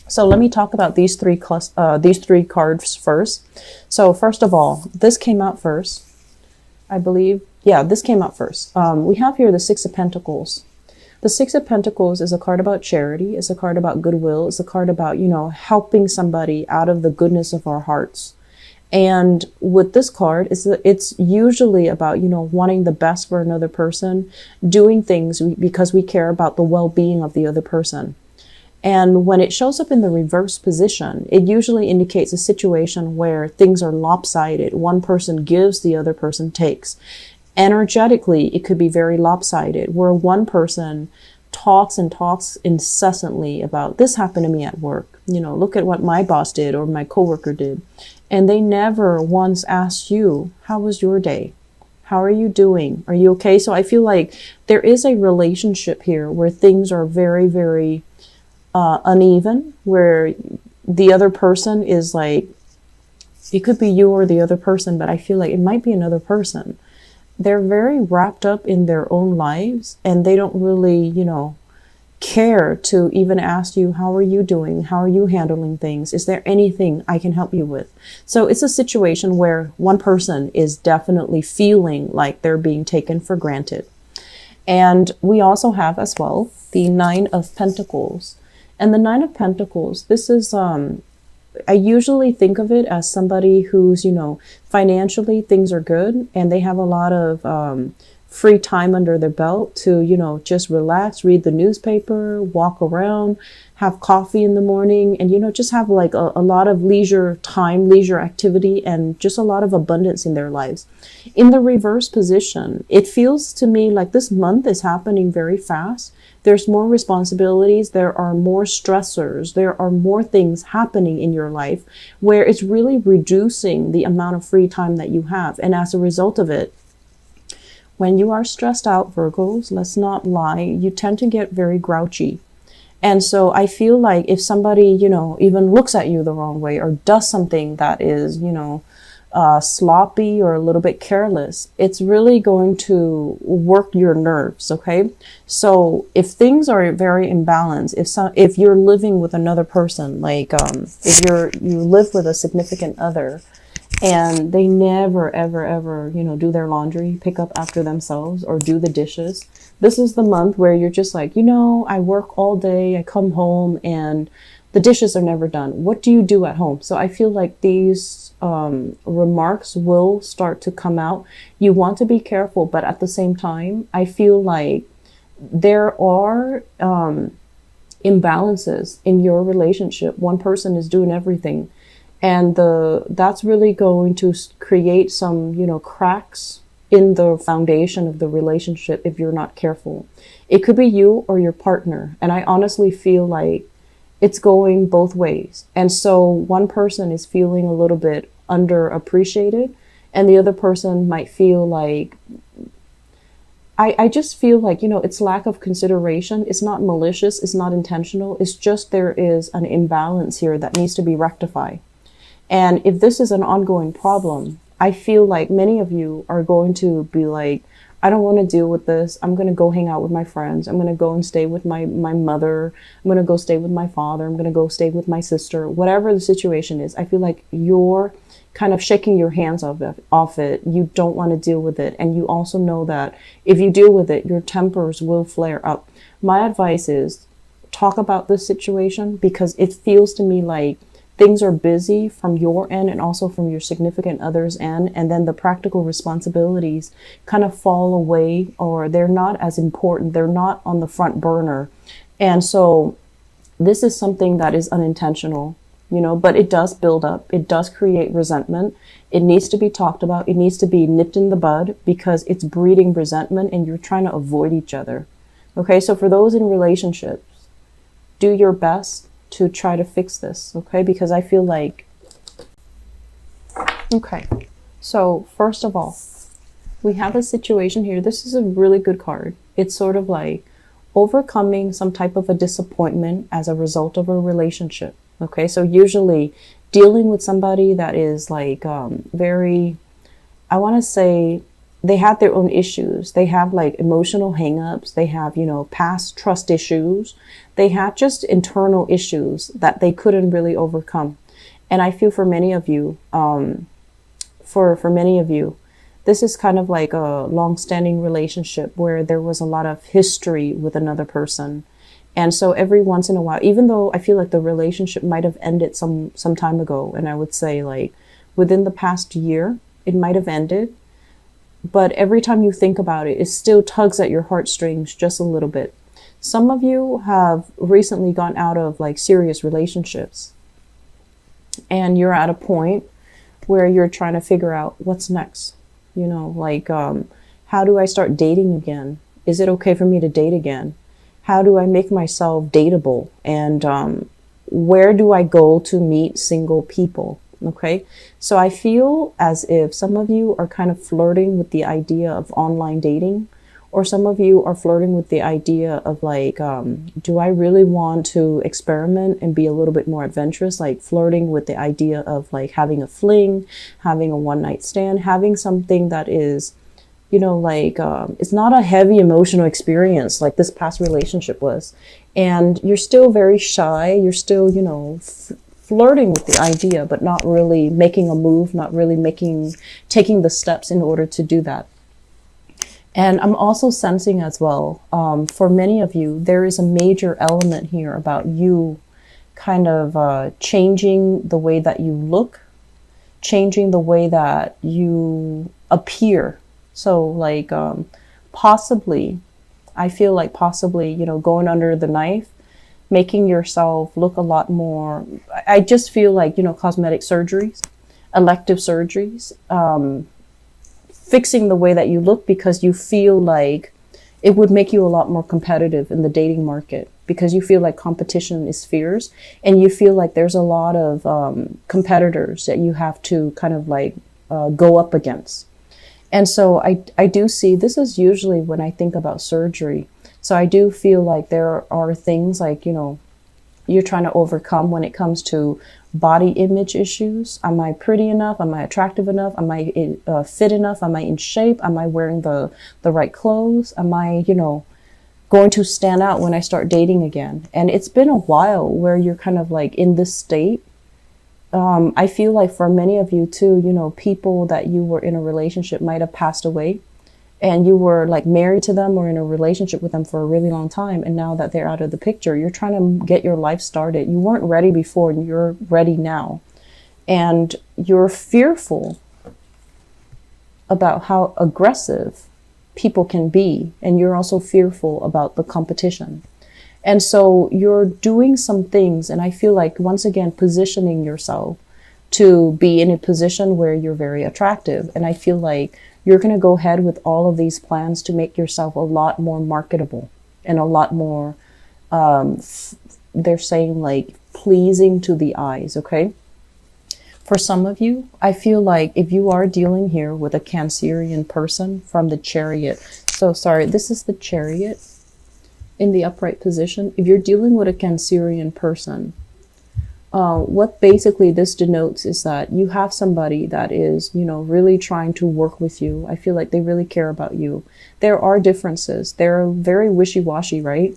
So let me talk about these three cards first. So first of all, this came out first, I believe. Yeah, this came out first. We have here the Six of Pentacles. The Six of Pentacles is a card about charity. It's a card about goodwill. It's a card about, helping somebody out of the goodness of our hearts. And with this card, it's usually about, wanting the best for another person, doing things because we care about the well-being of the other person. And when it shows up in the reverse position, it usually indicates a situation where things are lopsided. One person gives, the other person takes. Energetically, it could be very lopsided, where one person talks and talks incessantly about, this happened to me at work. Look at what my boss did or my coworker did. And they never once asked you, how was your day? How are you doing? Are you okay? So I feel like there is a relationship here where things are very, very uneven, where the other person is like, it could be you or the other person, but I feel like it might be another person. They're very wrapped up in their own lives, and they don't really, care to even ask you, how are you doing? How are you handling things? Is there anything I can help you with? So it's a situation where one person is definitely feeling like they're being taken for granted. And we also have as well the Nine of Pentacles. And the Nine of Pentacles, this is, I usually think of it as somebody who's, financially things are good and they have a lot of free time under their belt to, just relax, read the newspaper, walk around, have coffee in the morning, and, just have like a lot of leisure time, leisure activity, and just a lot of abundance in their lives. In the reverse position, it feels to me like this month is happening very fast. There's more responsibilities. There are more stressors. There are more things happening in your life where it's really reducing the amount of free time that you have. And as a result of it, when you are stressed out, Virgos, let's not lie, you tend to get very grouchy. And so I feel like if somebody, even looks at you the wrong way or does something that is, sloppy or a little bit careless, it's really going to work your nerves. Okay. So if things are very imbalanced, if you're living with another person, like, if you live with a significant other and they never, ever, ever, do their laundry, pick up after themselves or do the dishes, this is the month where you're just like, I work all day, I come home and the dishes are never done. What do you do at home? So I feel like these remarks will start to come out. You want to be careful, but at the same time, I feel like there are imbalances in your relationship. One person is doing everything, and that's really going to create some, cracks in the foundation of the relationship if you're not careful. It could be you or your partner, and I honestly feel like it's going both ways. And so one person is feeling a little bit underappreciated, and the other person might feel like, I just feel like, it's lack of consideration. It's not malicious. It's not intentional. It's just there is an imbalance here that needs to be rectified. And if this is an ongoing problem, I feel like many of you are going to be like, I don't want to deal with this. I'm going to go hang out with my friends. I'm going to go and stay with my mother. I'm going to go stay with my father. I'm going to go stay with my sister. Whatever the situation is, I feel like you're kind of shaking your hands off it. You don't want to deal with it. And you also know that if you deal with it, your tempers will flare up. My advice is talk about this situation, because it feels to me like things are busy from your end and also from your significant other's end, and then the practical responsibilities kind of fall away, or they're not as important. They're not on the front burner. And so this is something that is unintentional, but it does build up. It does create resentment. It needs to be talked about. It needs to be nipped in the bud, because it's breeding resentment and you're trying to avoid each other. Okay, so for those in relationships, do your best to try to fix this, okay? Because I feel like, okay, so first of all, we have a situation here. This is a really good card. It's sort of like overcoming some type of a disappointment as a result of a relationship, okay? So usually dealing with somebody that is like very, I want to say, they had their own issues. They have like emotional hangups. They have, you know, past trust issues. They had just internal issues that they couldn't really overcome. And I feel for many of you, for many of you, this is kind of like a long-standing relationship where there was a lot of history with another person. And so every once in a while, even though I feel like the relationship might have ended some time ago, and I would say like within the past year, it might have ended. But every time you think about it, it still tugs at your heartstrings just a little bit. Some of you have recently gone out of like serious relationships, and you're at a point where you're trying to figure out what's next. You know, like, how do I start dating again? Is it okay for me to date again? How do I make myself dateable? And where do I go to meet single people? Okay, so I feel as if some of you are kind of flirting with the idea of online dating, or some of you are flirting with the idea of like, do I really want to experiment and be a little bit more adventurous? Like flirting with the idea of like having a fling, having a one-night stand, having something that is, you know, like, it's not a heavy emotional experience like this past relationship was. And you're still very shy. You're still, you know, flirting with the idea, but not really making a move, not really taking the steps in order to do that. And I'm also sensing as well, for many of you, there is a major element here about you kind of changing the way that you look, changing the way that you appear. So like, possibly, I feel like possibly, you know, going under the knife, making yourself look a lot more, I just feel like, you know, cosmetic surgeries, elective surgeries, fixing the way that you look because you feel like it would make you a lot more competitive in the dating market, because you feel like competition is fierce and you feel like there's a lot of competitors that you have to kind of like go up against. And so I do see, this is usually when I think about surgery. So I do feel like there are things like, you know, you're trying to overcome when it comes to body image issues. Am I pretty enough? Am I attractive enough? Am I fit enough? Am I in shape? Am I wearing the right clothes? Am I, you know, going to stand out when I start dating again? And it's been a while where you're kind of like in this state. I feel like for many of you too, you know, people that you were in a relationship might have passed away, and you were like married to them or in a relationship with them for a really long time. And now that they're out of the picture, you're trying to get your life started. You weren't ready before and you're ready now. And you're fearful about how aggressive people can be. And you're also fearful about the competition. And so you're doing some things. And I feel like, once again, positioning yourself to be in a position where you're very attractive. And I feel like you're going to go ahead with all of these plans to make yourself a lot more marketable and a lot more, they're saying like pleasing to the eyes. Okay. For some of you, I feel like if you are dealing here with a Cancerian person from the Chariot. So sorry, this is the Chariot in the upright position. If you're dealing with a Cancerian person, what basically this denotes is that you have somebody that is, you know, really trying to work with you. I feel like they really care about you. There are differences. They're very wishy-washy, right?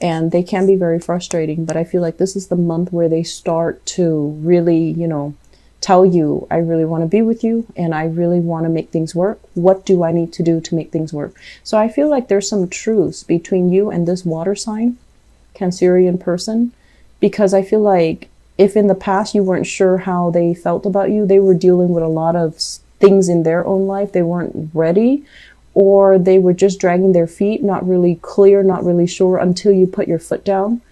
And they can be very frustrating, but I feel like this is the month where they start to really, you know, tell you, I really want to be with you and I really want to make things work. What do I need to do to make things work? So I feel like there's some truce between you and this water sign, Cancerian person, because I feel like if in the past you weren't sure how they felt about you, they were dealing with a lot of things in their own life. They weren't ready, or they were just dragging their feet, not really clear, not really sure until you put your foot down.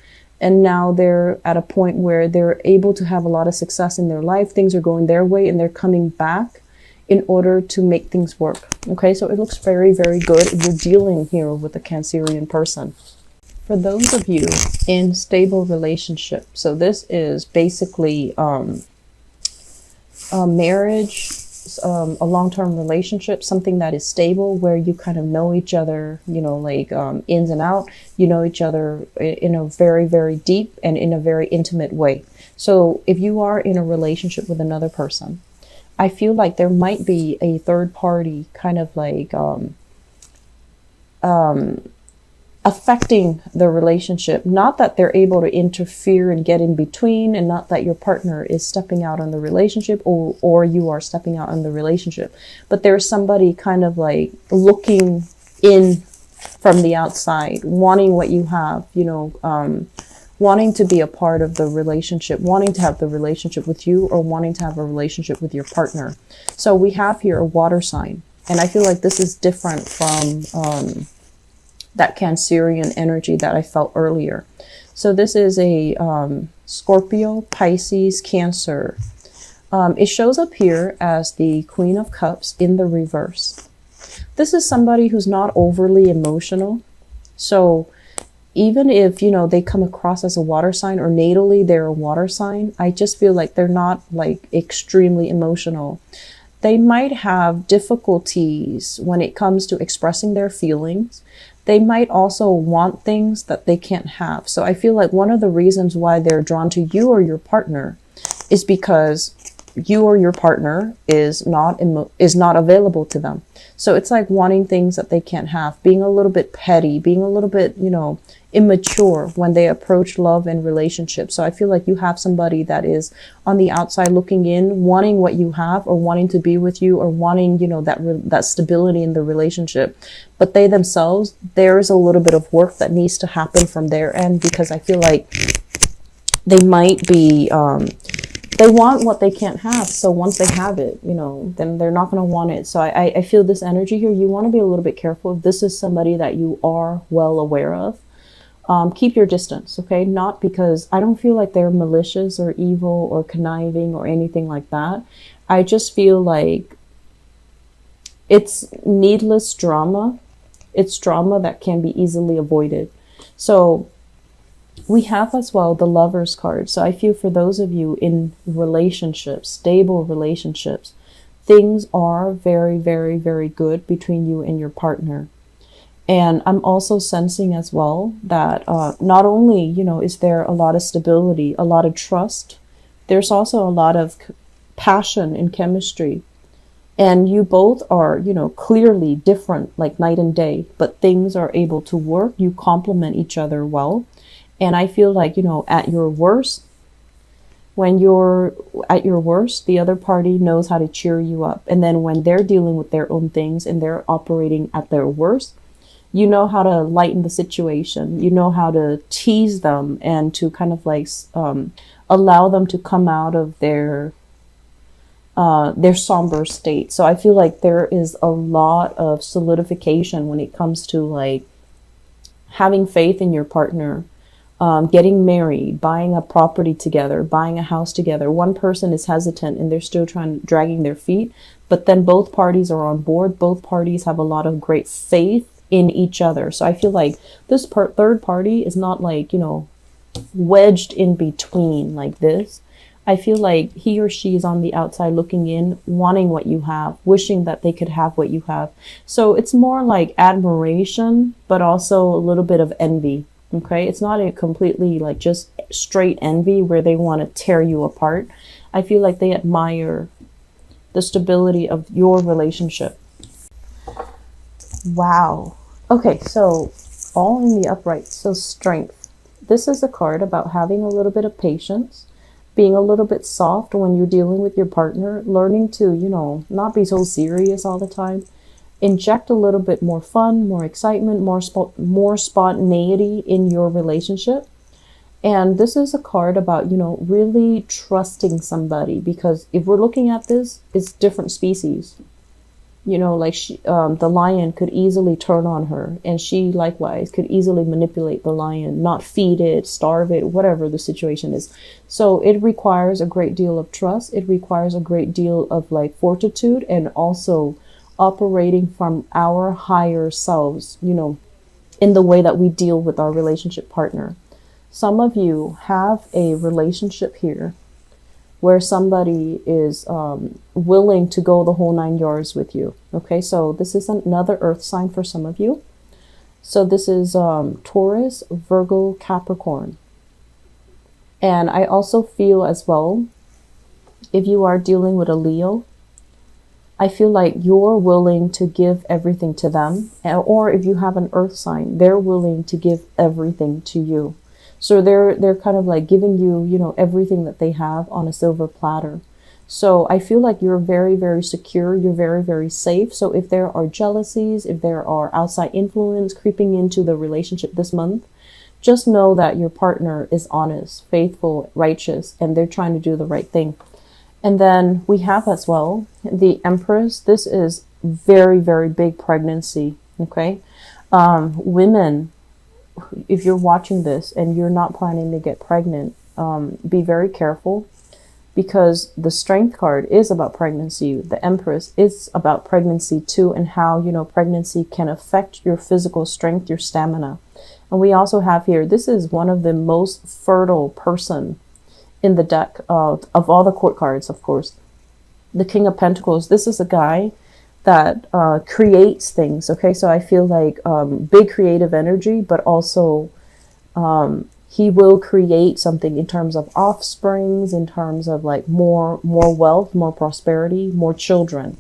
And now they're at a point where they're able to have a lot of success in their life. Things are going their way and they're coming back in order to make things work. Okay, so it looks very, very good if you're dealing here with a Cancerian person. For those of you in stable relationship, so this is basically a marriage, a long-term relationship, something that is stable where you kind of know each other, you know, like ins and out. You know each other in a very, very deep and in a very intimate way. So if you are in a relationship with another person, I feel like there might be a third party kind of like affecting the relationship. Not that they're able to interfere and get in between, and not that your partner is stepping out on the relationship, or you are stepping out on the relationship, but there's somebody kind of like looking in from the outside, wanting what you have, you know, wanting to be a part of the relationship, wanting to have the relationship with you, or wanting to have a relationship with your partner. So we have here a water sign, and I feel like this is different from that Cancerian energy that I felt earlier. So this is a Scorpio, Pisces, Cancer. It shows up here as the Queen of Cups in the reverse. This is somebody who's not overly emotional. So even if, you know, they come across as a water sign, or natally they're a water sign, I just feel like they're not like extremely emotional. They might have difficulties when it comes to expressing their feelings. They might also want things that they can't have. So I feel like one of the reasons why they're drawn to you or your partner is because you or your partner is not available to them. So it's like wanting things that they can't have, being a little bit petty, being a little bit, you know, immature when they approach love and relationships. So I feel like you have somebody that is on the outside looking in, wanting what you have, or wanting to be with you, or wanting, you know, that stability in the relationship. But they themselves, there is a little bit of work that needs to happen from their end, because I feel like they might be, they want what they can't have. So once they have it, you know, then they're not going to want it. So I feel this energy here. You want to be a little bit careful. If this is somebody that you are well aware of, keep your distance, okay? Not because I don't feel like they're malicious or evil or conniving or anything like that. I just feel like it's needless drama. It's drama that can be easily avoided. So we have as well the Lovers card. So I feel for those of you in relationships, stable relationships, things are very, very, very good between you and your partner. And I'm also sensing as well that not only, you know, is there a lot of stability, a lot of trust, there's also a lot of passion and chemistry. And you both are, you know, clearly different, like night and day, but things are able to work. You complement each other well. And I feel like, you know, at your worst, when you're at your worst, the other party knows how to cheer you up. And then when they're dealing with their own things and they're operating at their worst, you know how to lighten the situation. You know how to tease them and to kind of like allow them to come out of their somber state. So I feel like there is a lot of solidification when it comes to like having faith in your partner, getting married, buying a property together, buying a house together. One person is hesitant and they're still dragging their feet, but then both parties are on board. Both parties have a lot of great faith in each other. So I feel like this third party is not like, you know, wedged in between like this. I feel like he or she is on the outside looking in, wanting what you have, wishing that they could have what you have. So it's more like admiration, but also a little bit of envy. Okay. It's not a completely like just straight envy where they want to tear you apart. I feel like they admire the stability of your relationship. Wow. Okay, so all in the upright. So strength. This is a card about having a little bit of patience, being a little bit soft when you're dealing with your partner, learning to, you know, not be so serious all the time. Inject a little bit more fun, more excitement, more spontaneity in your relationship. And this is a card about, you know, really trusting somebody, because if we're looking at this, it's different species. You know, like the lion could easily turn on her, and she likewise could easily manipulate the lion, not feed it, starve it, whatever the situation is. So it requires a great deal of trust. It requires a great deal of like fortitude, and also operating from our higher selves, you know, in the way that we deal with our relationship partner. Some of you have a relationship here where somebody is willing to go the whole 9 yards with you. Okay, so this is another earth sign for some of you. So this is Taurus, Virgo, Capricorn. And I also feel as well, if you are dealing with a Leo, I feel like you're willing to give everything to them, or if you have an earth sign, they're willing to give everything to you. So they're kind of like giving you, you know, everything that they have on a silver platter. So I feel like you're very, very secure. You're very, very safe. So if there are jealousies, if there are outside influence creeping into the relationship this month, just know that your partner is honest, faithful, righteous, and they're trying to do the right thing. And then we have as well the Empress. This is very, very big pregnancy. Okay. Women, if you're watching this and you're not planning to get pregnant, be very careful, because the Strength card is about pregnancy. The Empress is about pregnancy too, and how, you know, pregnancy can affect your physical strength, your stamina. And we also have here, this is one of the most fertile person in the deck of all the court cards, of course. The King of Pentacles, this is a guy that creates things, okay? So I feel like big creative energy, but also he will create something in terms of offsprings, in terms of like more wealth, more prosperity, more children.